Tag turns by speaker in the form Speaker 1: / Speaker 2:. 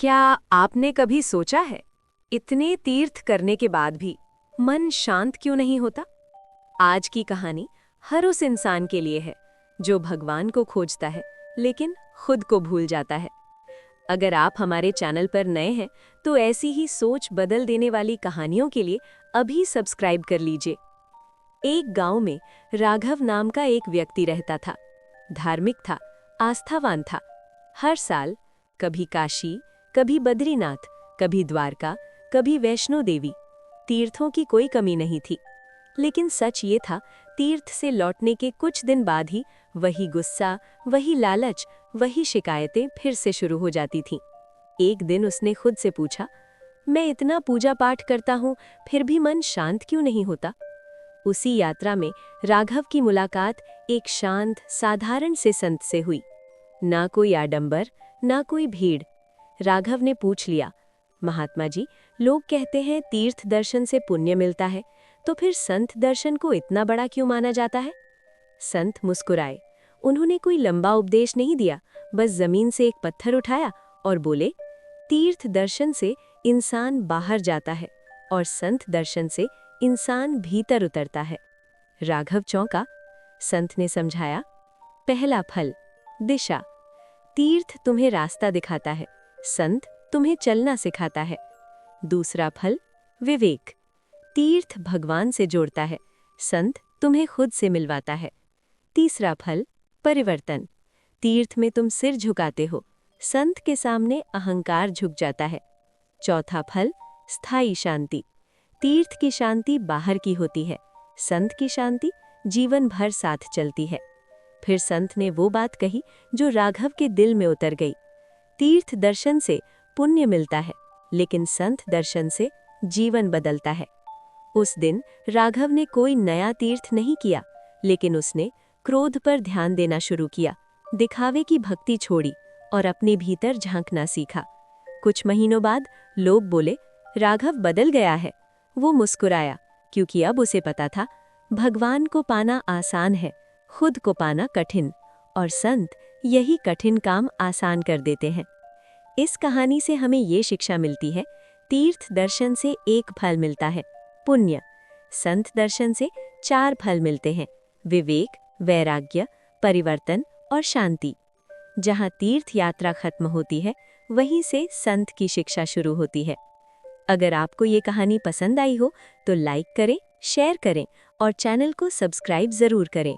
Speaker 1: क्या आपने कभी सोचा है, इतने तीर्थ करने के बाद भी मन शांत क्यों नहीं होता? आज की कहानी हर उस इंसान के लिए है जो भगवान को खोजता है लेकिन खुद को भूल जाता है। अगर आप हमारे चैनल पर नए हैं तो ऐसी ही सोच बदल देने वाली कहानियों के लिए अभी सब्सक्राइब कर लीजिए। एक गांव में राघव नाम का एक व्यक्ति रहता था। धार्मिक था, आस्थावान था। हर साल कभी काशी, कभी बद्रीनाथ, कभी द्वारका, कभी वैष्णो देवी, तीर्थों की कोई कमी नहीं थी। लेकिन सच ये था, तीर्थ से लौटने के कुछ दिन बाद ही वही गुस्सा, वही लालच, वही शिकायतें फिर से शुरू हो जाती थीं। एक दिन उसने खुद से पूछा, मैं इतना पूजा पाठ करता हूँ, फिर भी मन शांत क्यों नहीं होता? उसी यात्रा में राघव की मुलाकात एक शांत, साधारण से संत से हुई। ना कोई आडंबर, ना कोई भीड़। राघव ने पूछ लिया, महात्मा जी, लोग कहते हैं तीर्थ दर्शन से पुण्य मिलता है, तो फिर संत दर्शन को इतना बड़ा क्यों माना जाता है? संत मुस्कुराए। उन्होंने कोई लंबा उपदेश नहीं दिया, बस जमीन से एक पत्थर उठाया और बोले, तीर्थ दर्शन से इंसान बाहर जाता है और संत दर्शन से इंसान भीतर उतरता है। राघव चौंका। संत ने समझाया, पहला फल दिशा। तीर्थ तुम्हें रास्ता दिखाता है, संत तुम्हें चलना सिखाता है। दूसरा फल विवेक। तीर्थ भगवान से जोड़ता है, संत तुम्हें खुद से मिलवाता है। तीसरा फल परिवर्तन। तीर्थ में तुम सिर झुकाते हो, संत के सामने अहंकार झुक जाता है। चौथा फल स्थायी शांति। तीर्थ की शांति बाहर की होती है, संत की शांति जीवन भर साथ चलती है। फिर संत ने वो बात कही जो राघव के दिल में उतर गई। तीर्थ दर्शन से पुण्य मिलता है, लेकिन संत दर्शन से जीवन बदलता है। उस दिन राघव ने कोई नया तीर्थ नहीं किया, लेकिन उसने क्रोध पर ध्यान देना शुरू किया, दिखावे की भक्ति छोड़ी और अपने भीतर झांकना सीखा। कुछ महीनों बाद लोग बोले, राघव बदल गया है। वो मुस्कुराया, क्योंकि अब उसे पता था, भगवान को पाना आसान है, खुद को पाना कठिन, और संत यही कठिन काम आसान कर देते हैं। इस कहानी से हमें ये शिक्षा मिलती है, तीर्थ दर्शन से एक फल मिलता है, पुण्य। संत दर्शन से 4 फल मिलते हैं, विवेक, वैराग्य, परिवर्तन और शांति। जहाँ तीर्थ यात्रा खत्म होती है, वहीं से संत की शिक्षा शुरू होती है। अगर आपको ये कहानी पसंद आई हो तो लाइक करें, शेयर करें और चैनल को सब्सक्राइब जरूर करें।